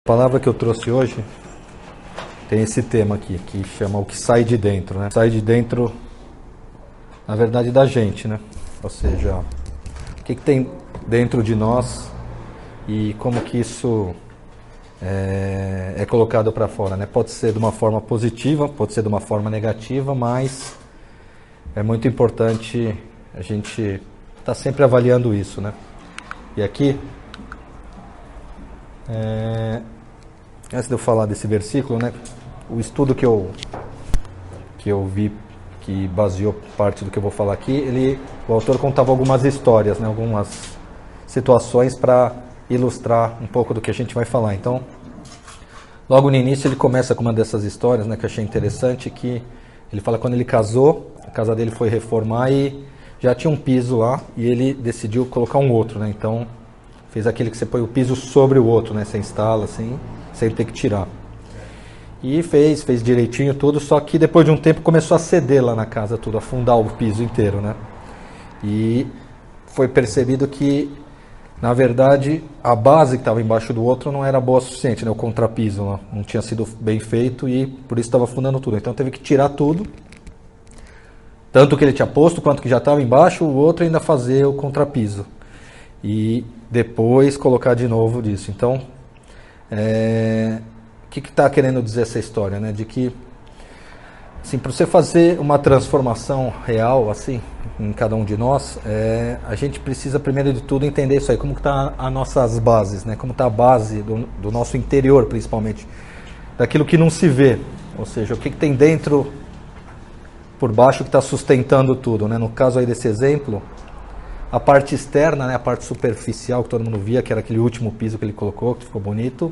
A palavra que eu trouxe hoje tem esse tema aqui, que chama o que sai de dentro, né? Sai de dentro, na verdade, da gente, né? Ou seja, o que tem dentro de nós e como que isso é colocado para fora, né? Pode ser de uma forma positiva, pode ser de uma forma negativa, mas é muito importante a gente estar sempre avaliando isso, né? E aqui, antes de eu falar desse versículo, né, o estudo que eu vi, que baseou parte do que eu vou falar aqui, o autor contava algumas histórias, né, algumas situações para ilustrar um pouco do que a gente vai falar. Então, logo no início ele começa com uma dessas histórias, né, que eu achei interessante, que ele fala quando ele casou, a casa dele foi reformar e já tinha um piso lá e ele decidiu colocar um outro, né, então fez aquele que você põe o piso sobre o outro, né, você instala assim, sem ter que tirar. E fez direitinho tudo, só que depois de um tempo começou a ceder lá na casa tudo, afundar o piso inteiro, né? E foi percebido que, na verdade, a base que estava embaixo do outro não era boa o suficiente, né? O contrapiso lá não tinha sido bem feito e por isso estava afundando tudo. Então teve que tirar tudo, tanto que ele tinha posto quanto que já estava embaixo, o outro ainda fazer o contrapiso. E depois colocar de novo disso. Então, o que está querendo dizer essa história, né? De que, assim, para você fazer uma transformação real, assim, em cada um de nós, a gente precisa, primeiro de tudo, entender isso aí, como está as nossas bases, né? Como está a base do nosso interior, principalmente, daquilo que não se vê, ou seja, o que tem dentro, por baixo, que está sustentando tudo, né? No caso aí desse exemplo, a parte externa, né, a parte superficial que todo mundo via, que era aquele último piso que ele colocou, que ficou bonito,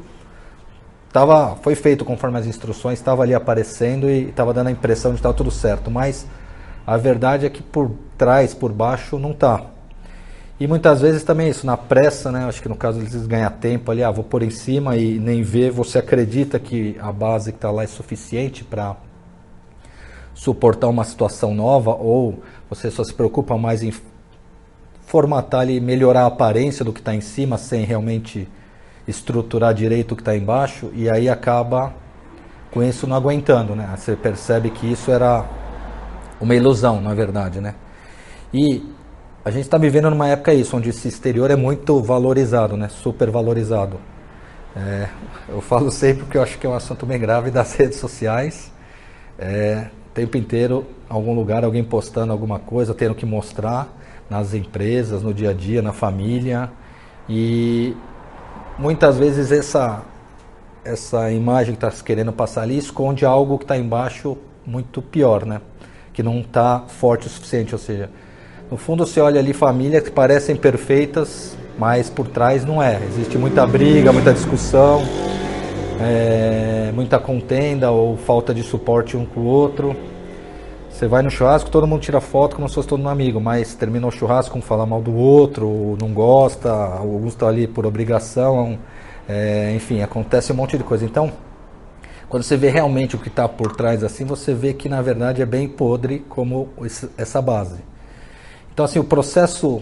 foi feito conforme as instruções, estava ali aparecendo e estava dando a impressão de que estava tudo certo, mas a verdade é que por trás, por baixo, não está. E muitas vezes também isso, na pressa, né, acho que no caso eles ganham tempo ali, vou pôr em cima e nem ver, você acredita que a base que está lá é suficiente para suportar uma situação nova, ou você só se preocupa mais em formatar e melhorar a aparência do que está em cima sem realmente estruturar direito o que está embaixo, e aí acaba com isso não aguentando, né? Você percebe que isso era uma ilusão, na verdade, né? E a gente está vivendo numa época onde esse exterior é muito valorizado, né? Super valorizado. Eu falo sempre porque eu acho que é um assunto bem grave das redes sociais. O tempo inteiro, em algum lugar, alguém postando alguma coisa, tendo que mostrar nas empresas, no dia a dia, na família, e muitas vezes essa imagem que está querendo passar ali esconde algo que está embaixo muito pior, né? Que não está forte o suficiente, ou seja, no fundo você olha ali famílias que parecem perfeitas, mas por trás não é. Existe muita briga, muita discussão, muita contenda ou falta de suporte um com o outro. Você vai no churrasco, todo mundo tira foto como se fosse todo um amigo, mas termina o churrasco com falar mal do outro, ou não gosta, alguns estão ali por obrigação, enfim, acontece um monte de coisa. Então, quando você vê realmente o que está por trás assim, você vê que na verdade é bem podre como essa base. Então, assim, o processo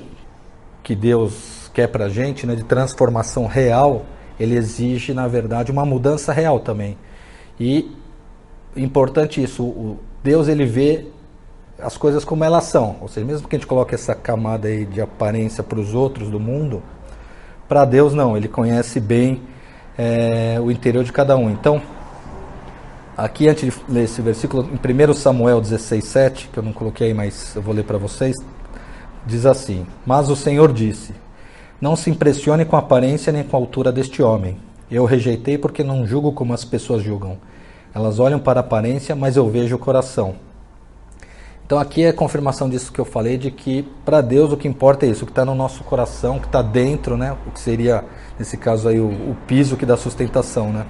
que Deus quer pra gente, né, de transformação real, ele exige na verdade uma mudança real também. E importante isso, Deus ele vê as coisas como elas são, ou seja, mesmo que a gente coloque essa camada aí de aparência para os outros do mundo, para Deus não, ele conhece bem o interior de cada um. Então, aqui antes de ler esse versículo, em 1 Samuel 16:7, que eu não coloquei aí, mas eu vou ler para vocês, diz assim: Mas o Senhor disse, não se impressione com a aparência nem com a altura deste homem. Eu o rejeitei porque não julgo como as pessoas julgam. Elas olham para a aparência, mas eu vejo o coração. Então aqui é a confirmação disso que eu falei, de que para Deus o que importa é isso, o que está no nosso coração, o que está dentro, né? O que seria, nesse caso aí, o piso que dá sustentação, né?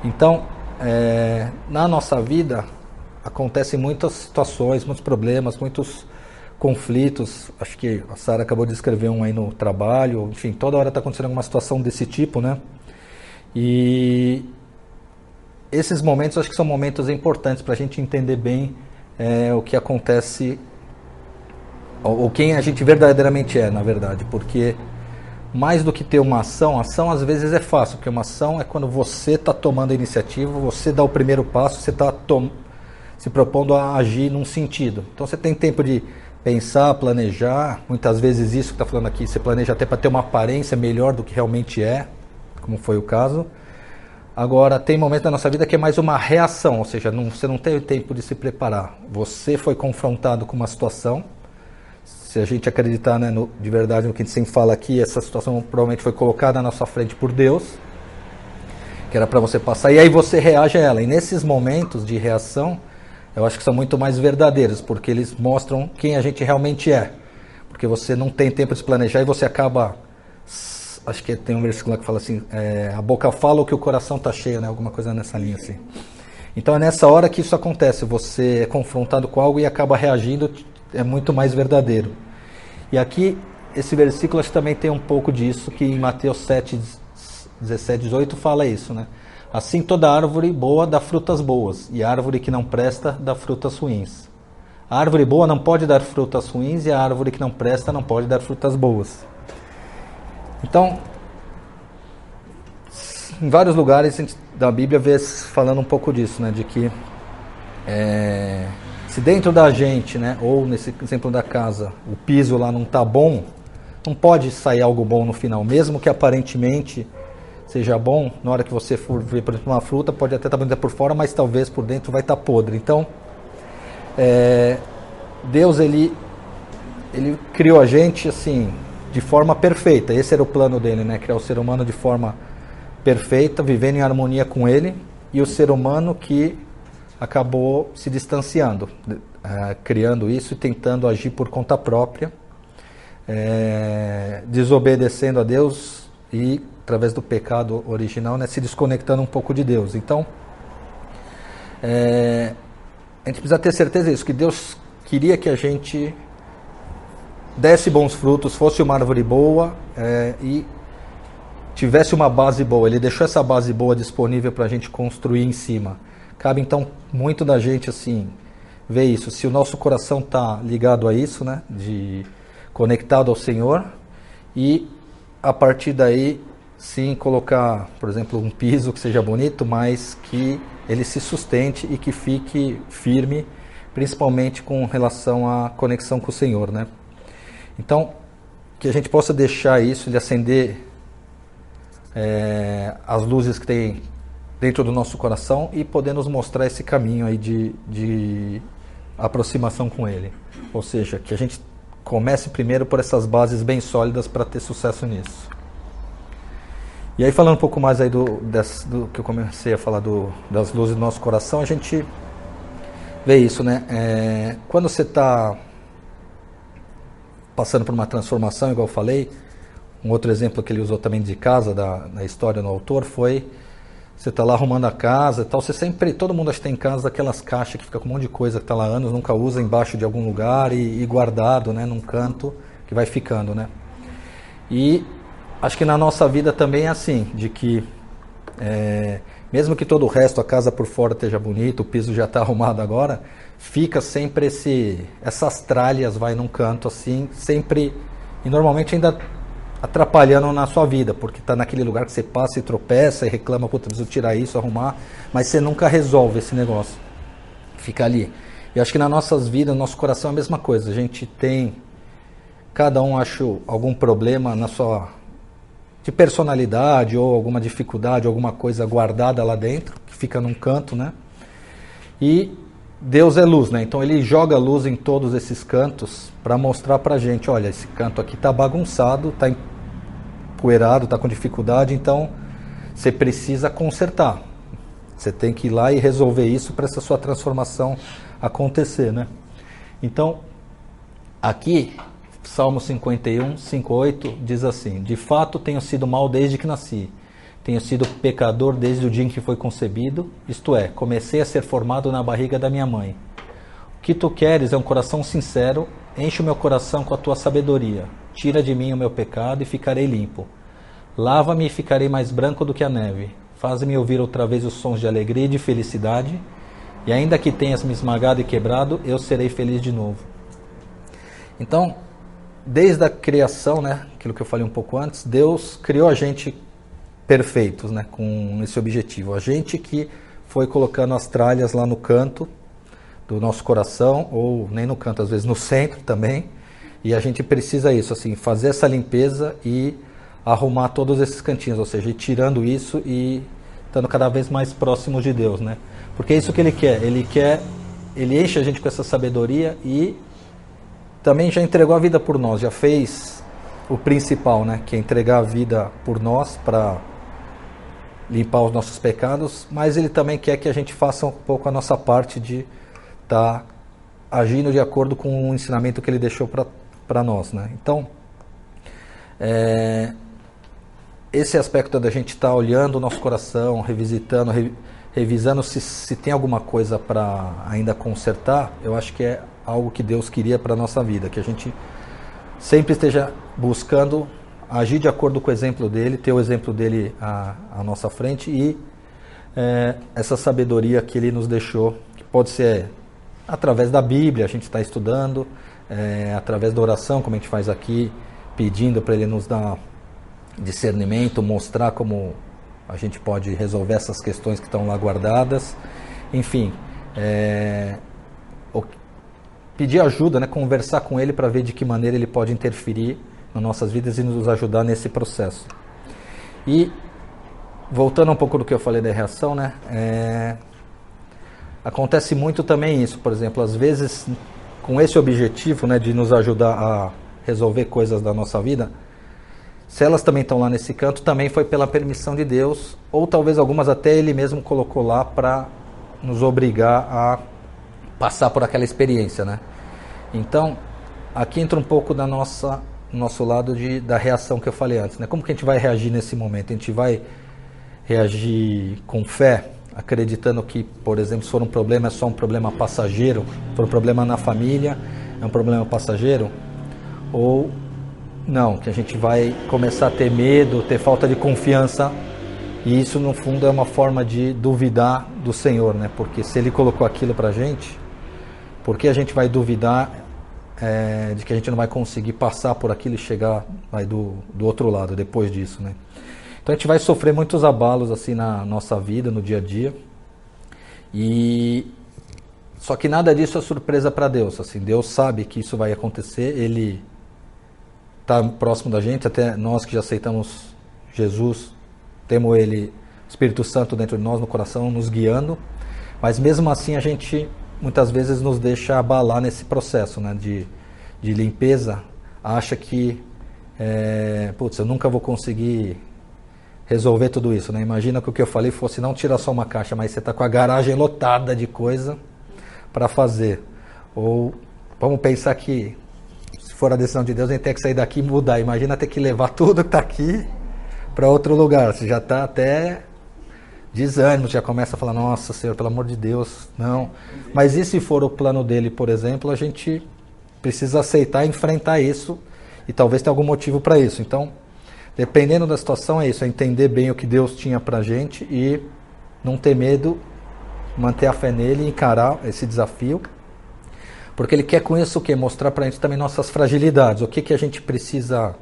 Então, na nossa vida, acontecem muitas situações, muitos problemas, muitos conflitos. Acho que a Sara acabou de escrever um aí no trabalho, enfim, toda hora está acontecendo alguma situação desse tipo, né? E esses momentos, acho que são momentos importantes para a gente entender bem o que acontece, ou quem a gente verdadeiramente é, na verdade, porque mais do que ter uma ação, ação às vezes é fácil, porque uma ação é quando você está tomando a iniciativa, você dá o primeiro passo, você está se propondo a agir num sentido. Então você tem tempo de pensar, planejar, muitas vezes isso que está falando aqui, você planeja até para ter uma aparência melhor do que realmente é, como foi o caso. Agora, tem momentos da nossa vida que é mais uma reação, ou seja, você não teve tempo de se preparar. Você foi confrontado com uma situação. Se a gente acreditar, né, de verdade no que a gente sempre fala aqui, essa situação provavelmente foi colocada na nossa frente por Deus, que era para você passar, e aí você reage a ela. E nesses momentos de reação, eu acho que são muito mais verdadeiros, porque eles mostram quem a gente realmente é. Porque você não tem tempo de se planejar e você acaba... Acho que tem um versículo lá que fala assim, a boca fala o que o coração está cheio, né? Alguma coisa nessa linha assim. Então é nessa hora que isso acontece, você é confrontado com algo e acaba reagindo, é muito mais verdadeiro. E aqui, esse versículo acho que também tem um pouco disso, que em Mateus 7, 17, 18 fala isso, né? Assim toda árvore boa dá frutas boas, e a árvore que não presta dá frutas ruins. A árvore boa não pode dar frutas ruins, e a árvore que não presta não pode dar frutas boas. Então, em vários lugares da Bíblia vê falando um pouco disso, né? De que se dentro da gente, né, ou nesse exemplo da casa, o piso lá não está bom, não pode sair algo bom no final, mesmo que aparentemente seja bom, na hora que você for ver, por exemplo, uma fruta, pode até estar bonita por fora, mas talvez por dentro vai estar podre. Então, Deus, ele criou a gente assim, de forma perfeita. Esse era o plano dele, né? Criar o ser humano de forma perfeita, vivendo em harmonia com ele, e o ser humano que acabou se distanciando, criando isso e tentando agir por conta própria, desobedecendo a Deus e, através do pecado original, né, se desconectando um pouco de Deus. Então, a gente precisa ter certeza disso, que Deus queria que a gente desse bons frutos, fosse uma árvore boa e tivesse uma base boa. Ele deixou essa base boa disponível para a gente construir em cima. Cabe então muito da gente assim ver isso. Se o nosso coração está ligado a isso, né, conectado ao Senhor, e a partir daí sim colocar, por exemplo, um piso que seja bonito, mas que ele se sustente e que fique firme, principalmente com relação à conexão com o Senhor, né? Então, que a gente possa deixar isso, de acender as luzes que tem dentro do nosso coração e poder nos mostrar esse caminho aí de aproximação com Ele. Ou seja, que a gente comece primeiro por essas bases bem sólidas para ter sucesso nisso. E aí, falando um pouco mais aí do que eu comecei a falar das luzes do nosso coração, a gente vê isso, né? Quando você está passando por uma transformação, igual eu falei, um outro exemplo que ele usou também de casa, da história no autor, foi você está lá arrumando a casa e tal, todo mundo acha que tem em casa aquelas caixas que fica com um monte de coisa que está lá há anos, nunca usa, embaixo de algum lugar e guardado, né, num canto que vai ficando, né? E acho que na nossa vida também é assim, de que mesmo que todo o resto, a casa por fora esteja bonita, o piso já está arrumado agora, fica sempre essas tralhas, vai num canto assim, sempre, e normalmente ainda atrapalhando na sua vida, porque está naquele lugar que você passa e tropeça e reclama, puta, preciso tirar isso, arrumar, mas você nunca resolve esse negócio, fica ali. E acho que nas nossas vidas, no nosso coração é a mesma coisa, a gente tem, cada um acha algum problema de personalidade ou alguma dificuldade, alguma coisa guardada lá dentro, que fica num canto, né? E Deus é luz, né? Então ele joga luz em todos esses cantos para mostrar pra gente, olha, esse canto aqui tá bagunçado, tá empoeirado, tá com dificuldade, então você precisa consertar. Você tem que ir lá e resolver isso para essa sua transformação acontecer, né? Então, aqui, Salmo 51, 5:8 diz assim: de fato tenho sido mau desde que nasci, tenho sido pecador desde o dia em que foi concebido, isto é, comecei a ser formado na barriga da minha mãe. O que tu queres é um coração sincero, enche o meu coração com a tua sabedoria, tira de mim o meu pecado e ficarei limpo. Lava-me e ficarei mais branco do que a neve, faz-me ouvir outra vez os sons de alegria e de felicidade, e ainda que tenhas me esmagado e quebrado, eu serei feliz de novo. Então, desde a criação, né, aquilo que eu falei um pouco antes, Deus criou a gente perfeitos, né, com esse objetivo. A gente que foi colocando as tralhas lá no canto do nosso coração, ou nem no canto, às vezes no centro também, e a gente precisa isso, assim, fazer essa limpeza e arrumar todos esses cantinhos, ou seja, ir tirando isso e estando cada vez mais próximos de Deus, né? Porque é isso que Ele quer, Ele enche a gente com essa sabedoria e também já entregou a vida por nós, já fez o principal, né? Que é entregar a vida por nós para limpar os nossos pecados, mas Ele também quer que a gente faça um pouco a nossa parte de estar agindo de acordo com o ensinamento que Ele deixou para nós, né? Então, esse aspecto da gente estar olhando o nosso coração, revisitando, revisando se tem alguma coisa para ainda consertar, eu acho que é algo que Deus queria para a nossa vida, que a gente sempre esteja buscando agir de acordo com o exemplo dele, ter o exemplo dele à nossa frente e essa sabedoria que ele nos deixou, que pode ser através da Bíblia, a gente está estudando, através da oração, como a gente faz aqui, pedindo para ele nos dar discernimento, mostrar como a gente pode resolver essas questões que estão lá guardadas, enfim, pedir ajuda, né, conversar com ele para ver de que maneira ele pode interferir nas nossas vidas e nos ajudar nesse processo. E voltando um pouco do que eu falei da reação, né, acontece muito também isso, por exemplo, às vezes com esse objetivo, né, de nos ajudar a resolver coisas da nossa vida, se elas também estão lá nesse canto, também foi pela permissão de Deus, ou talvez algumas até Ele mesmo colocou lá para nos obrigar a passar por aquela experiência, né? Então, aqui entra um pouco da nosso lado da reação que eu falei antes, né? Como que a gente vai reagir nesse momento? A gente vai reagir com fé, acreditando que, por exemplo, se for um problema, é só um problema passageiro, se for um problema na família, é um problema passageiro, ou não, que a gente vai começar a ter medo, ter falta de confiança, e isso no fundo é uma forma de duvidar do Senhor, né? Porque se Ele colocou aquilo pra gente, por que a gente vai duvidar de que a gente não vai conseguir passar por aquilo e chegar do outro lado depois disso, né? Então a gente vai sofrer muitos abalos assim na nossa vida, no dia a dia, só que nada disso é surpresa para Deus, assim, Deus sabe que isso vai acontecer, Ele está próximo da gente, até nós que já aceitamos Jesus, temos Ele, Espírito Santo dentro de nós, no coração, nos guiando, mas mesmo assim a gente muitas vezes nos deixa abalar nesse processo, né, de limpeza, acha que eu nunca vou conseguir resolver tudo isso, né? Imagina que o que eu falei fosse não tirar só uma caixa, mas você está com a garagem lotada de coisa para fazer, ou vamos pensar que for a decisão de Deus, a gente tem que sair daqui e mudar. Imagina ter que levar tudo que está aqui para outro lugar. Você já está até desânimo, já começa a falar, nossa Senhor, pelo amor de Deus, não. Mas e se for o plano dele, por exemplo, a gente precisa aceitar e enfrentar isso, e talvez tenha algum motivo para isso. Então, dependendo da situação, é isso, é entender bem o que Deus tinha para a gente e não ter medo, manter a fé nele e encarar esse desafio. Porque Ele quer com isso o quê? Mostrar para a gente também nossas fragilidades, o que a gente precisa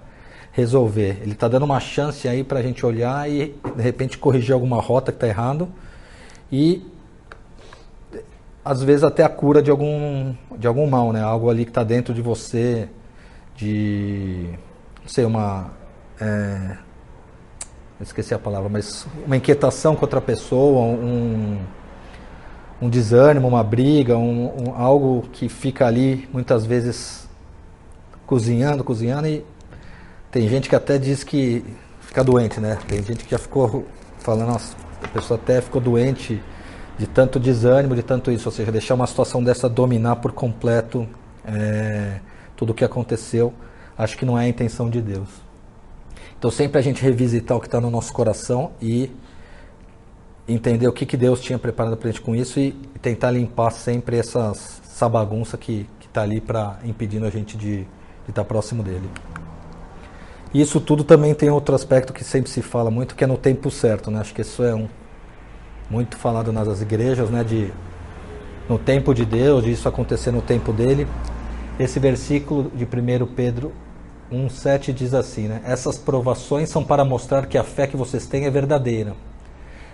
resolver. Ele está dando uma chance aí para a gente olhar e de repente corrigir alguma rota que está errado e às vezes até a cura de algum mal, né? Algo ali que está dentro de você, não sei, esqueci a palavra, mas uma inquietação com outra pessoa, um desânimo, uma briga, algo que fica ali muitas vezes cozinhando e tem gente que até diz que fica doente, né? Tem gente que já ficou falando, nossa, a pessoa até ficou doente de tanto desânimo, de tanto isso, ou seja, deixar uma situação dessa dominar por completo tudo o que aconteceu, acho que não é a intenção de Deus. Então sempre a gente revisitar o que está no nosso coração e entender o que Deus tinha preparado para a gente com isso e tentar limpar sempre essa bagunça que está ali impedindo a gente de estar próximo dele. E isso tudo também tem outro aspecto que sempre se fala muito, que é no tempo certo, né? Acho que isso é muito falado nas igrejas, né? No tempo de Deus, de isso acontecer no tempo dele. Esse versículo de 1 Pedro 1:7 diz assim, né? Essas provações são para mostrar que a fé que vocês têm é verdadeira.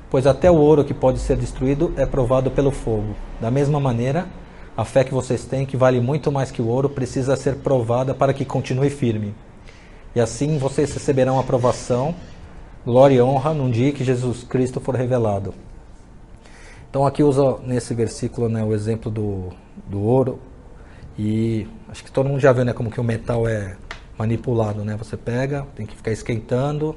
Pois até o ouro que pode ser destruído é provado pelo fogo. Da mesma maneira, a fé que vocês têm, que vale muito mais que o ouro, precisa ser provada para que continue firme. E assim vocês receberão aprovação, glória e honra num dia que Jesus Cristo for revelado. Então aqui usa nesse versículo, né, o exemplo do ouro. E acho que todo mundo já viu, né, como que o metal é manipulado, né? Você pega, tem que ficar esquentando,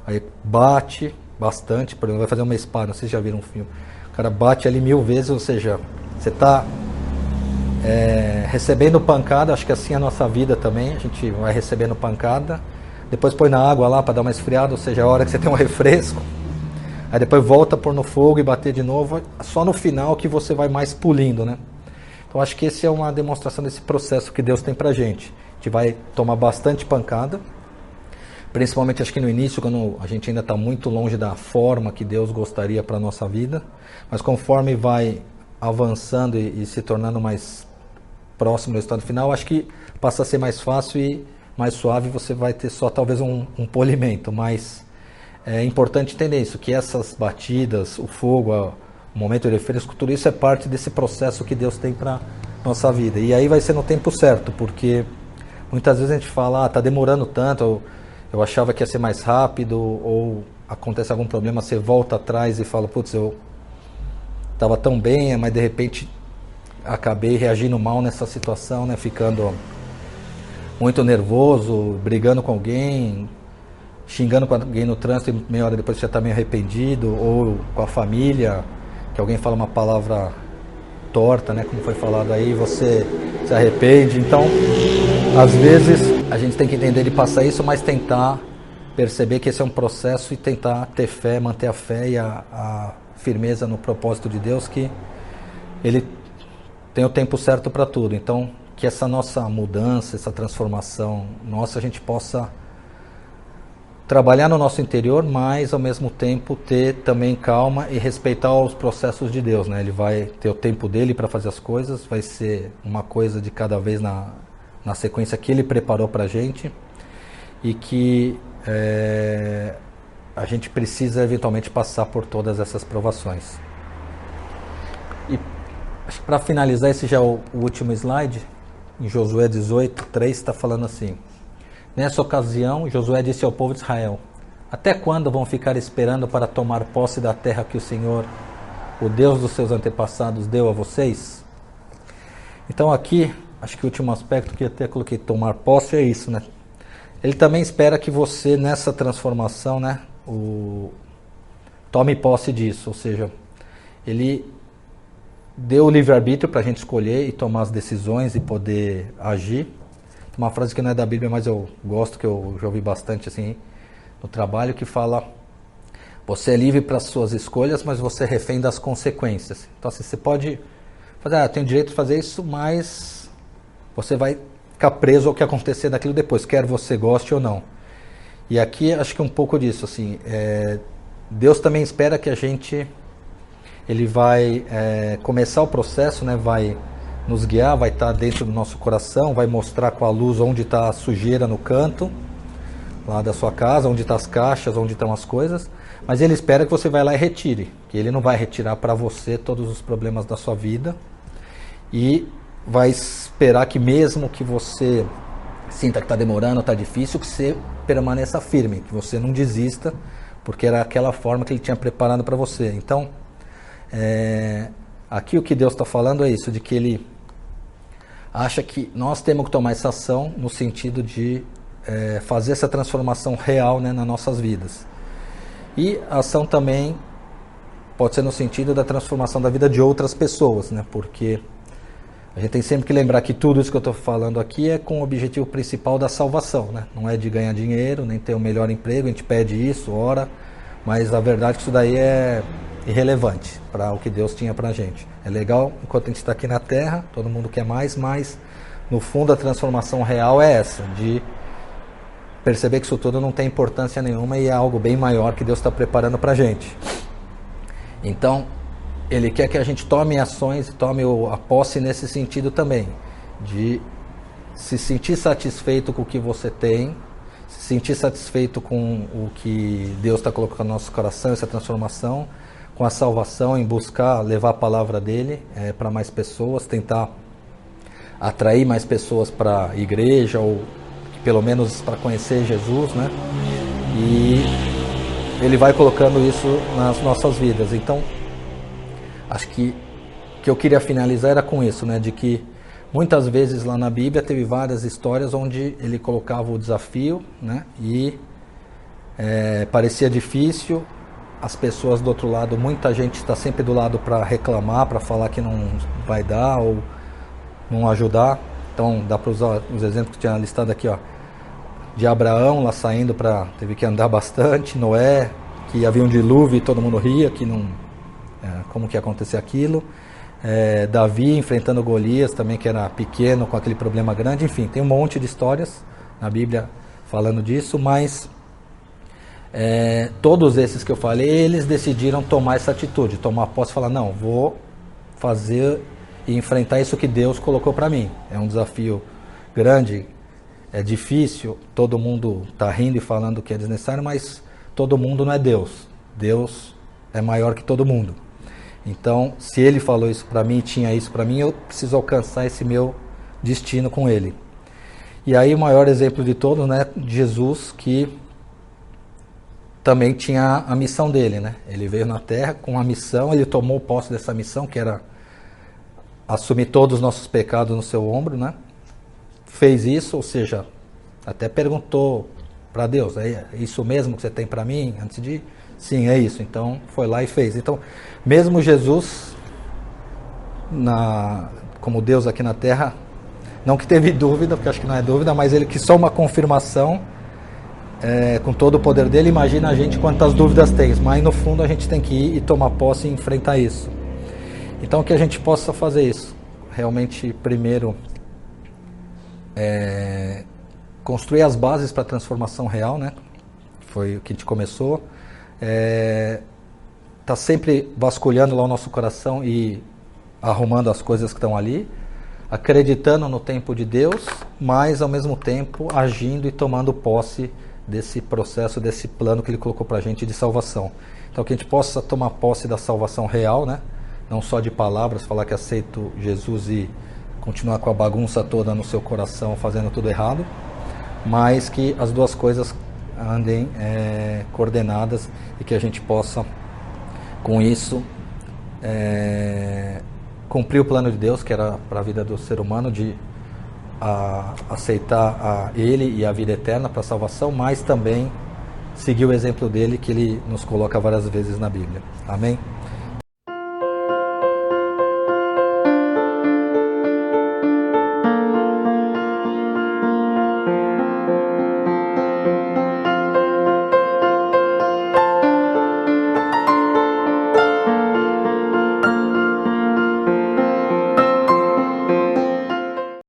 aí bate bastante, por exemplo, vai fazer uma espada, não sei se já viram um filme. O cara bate ali 1000 vezes, ou seja, você está recebendo pancada. Acho que assim é a nossa vida também, a gente vai recebendo pancada, depois põe na água lá para dar uma esfriada, ou seja, a hora que você tem um refresco, aí depois volta a pôr no fogo e bater de novo, só no final que você vai mais pulindo, né? Então acho que esse é uma demonstração desse processo que Deus tem pra gente. A gente vai tomar bastante pancada, principalmente acho que no início, quando a gente ainda está muito longe da forma que Deus gostaria para a nossa vida, mas conforme vai avançando e se tornando mais próximo do estado final, acho que passa a ser mais fácil e mais suave, você vai ter só talvez um polimento, mas é importante entender isso, que essas batidas, o fogo, o momento de refresco, tudo isso é parte desse processo que Deus tem para nossa vida. E aí vai ser no tempo certo, porque muitas vezes a gente fala, tá demorando tanto, eu achava que ia ser mais rápido, ou acontece algum problema, você volta atrás e fala, putz, eu estava tão bem, mas de repente acabei reagindo mal nessa situação, né? Ficando muito nervoso, brigando com alguém, xingando com alguém no trânsito e meia hora depois você está meio arrependido, ou com a família, que alguém fala uma palavra torta, né? Como foi falado aí, você se arrepende. Então, às vezes, a gente tem que entender e passar isso, mas tentar perceber que esse é um processo e tentar ter fé, manter a fé e a firmeza no propósito de Deus, que Ele tem o tempo certo para tudo. Então, que essa nossa mudança, essa transformação nossa, a gente possa trabalhar no nosso interior, mas ao mesmo tempo ter também calma e respeitar os processos de Deus, né? Ele vai ter o tempo dele para fazer as coisas, vai ser uma coisa de cada vez na sequência que ele preparou para a gente, e que a gente precisa eventualmente passar por todas essas provações. E acho que para finalizar, esse já é o último slide, em Josué 18:3 está falando assim: nessa ocasião, Josué disse ao povo de Israel: até quando vão ficar esperando para tomar posse da terra que o Senhor, o Deus dos seus antepassados, deu a vocês? Então aqui, acho que o último aspecto que eu até coloquei, tomar posse, é isso, né? Ele também espera que você, nessa transformação, né, tome posse disso, ou seja, ele deu o livre-arbítrio para a gente escolher e tomar as decisões e poder agir. Uma frase que não é da Bíblia, mas eu gosto, que eu já ouvi bastante assim no trabalho, que fala: você é livre para as suas escolhas, mas você é refém das consequências. Então assim, você pode fazer, eu tenho direito de fazer isso, mas você vai ficar preso ao que acontecer daquilo depois, quer você goste ou não. E aqui acho que um pouco disso, assim, Deus também espera que a gente, Ele vai começar o processo, né, vai nos guiar, vai estar dentro do nosso coração, vai mostrar com a luz onde está a sujeira no canto lá da sua casa, onde estão as caixas, onde estão as coisas, mas Ele espera que você vá lá e retire, que Ele não vai retirar para você todos os problemas da sua vida, e vai esperar que mesmo que você sinta que está demorando, está difícil, que você permaneça firme, que você não desista, porque era aquela forma que Ele tinha preparado para você. Então, aqui o que Deus está falando é isso, de que Ele acha que nós temos que tomar essa ação no sentido de fazer essa transformação real, né, nas nossas vidas. E a ação também pode ser no sentido da transformação da vida de outras pessoas, né, porque a gente tem sempre que lembrar que tudo isso que eu estou falando aqui é com o objetivo principal da salvação, né? Não é de ganhar dinheiro, nem ter o melhor emprego, a gente pede isso, ora, mas a verdade é que isso daí é irrelevante para o que Deus tinha para a gente. É legal enquanto a gente está aqui na Terra, todo mundo quer mais, mas no fundo a transformação real é essa, de perceber que isso tudo não tem importância nenhuma e é algo bem maior que Deus está preparando para a gente. Então, Ele quer que a gente tome ações e tome a posse nesse sentido também, de se sentir satisfeito com o que você tem, se sentir satisfeito com o que Deus está colocando no nosso coração, essa transformação, com a salvação, em buscar levar a palavra dele para mais pessoas, tentar atrair mais pessoas para a igreja, ou pelo menos para conhecer Jesus, né? E ele vai colocando isso nas nossas vidas. Então, acho que o que eu queria finalizar era com isso, né? De que muitas vezes lá na Bíblia teve várias histórias onde ele colocava o desafio, né? E parecia difícil, as pessoas do outro lado, muita gente está sempre do lado para reclamar, para falar que não vai dar ou não ajudar. Então dá para usar os exemplos que tinha listado aqui, ó, de Abraão lá saindo teve que andar bastante, Noé, que havia um dilúvio e todo mundo ria, que não, como que ia acontecer aquilo. Davi enfrentando Golias também, que era pequeno, com aquele problema grande. Enfim, tem um monte de histórias na Bíblia falando disso, mas todos esses que eu falei, eles decidiram tomar essa atitude, tomar posse e falar, não, vou fazer e enfrentar isso que Deus colocou para mim. É um desafio grande, é difícil, todo mundo está rindo e falando que é desnecessário, mas todo mundo não é Deus. Deus é maior que todo mundo. Então, se ele falou isso para mim, tinha isso para mim, eu preciso alcançar esse meu destino com ele. E aí o maior exemplo de todos, né, Jesus, que também tinha a missão dele, né? Ele veio na Terra com a missão, ele tomou posse dessa missão, que era assumir todos os nossos pecados no seu ombro, né? Fez isso, ou seja, até perguntou para Deus, é isso mesmo que você tem para mim antes de ir? Sim, é isso. Então foi lá e fez. Então, mesmo Jesus, como Deus aqui na Terra, não que teve dúvida, porque acho que não é dúvida, mas ele quis só uma confirmação, com todo o poder dele. Imagina a gente quantas dúvidas tem, mas no fundo a gente tem que ir e tomar posse e enfrentar isso. Então que a gente possa fazer isso. Realmente, primeiro, construir as bases para a transformação real, né? Foi o que a gente começou. Tá sempre vasculhando lá o nosso coração e arrumando as coisas que estão ali, acreditando no tempo de Deus, mas ao mesmo tempo agindo e tomando posse desse processo, desse plano que ele colocou para a gente de salvação. Então que a gente possa tomar posse da salvação real, né? Não só de palavras, falar que aceito Jesus e continuar com a bagunça toda no seu coração, fazendo tudo errado, mas que as duas coisas andem coordenadas e que a gente possa, com isso, cumprir o plano de Deus, que era para a vida do ser humano, de aceitar Ele e a vida eterna para a salvação, mas também seguir o exemplo dele, que ele nos coloca várias vezes na Bíblia. Amém?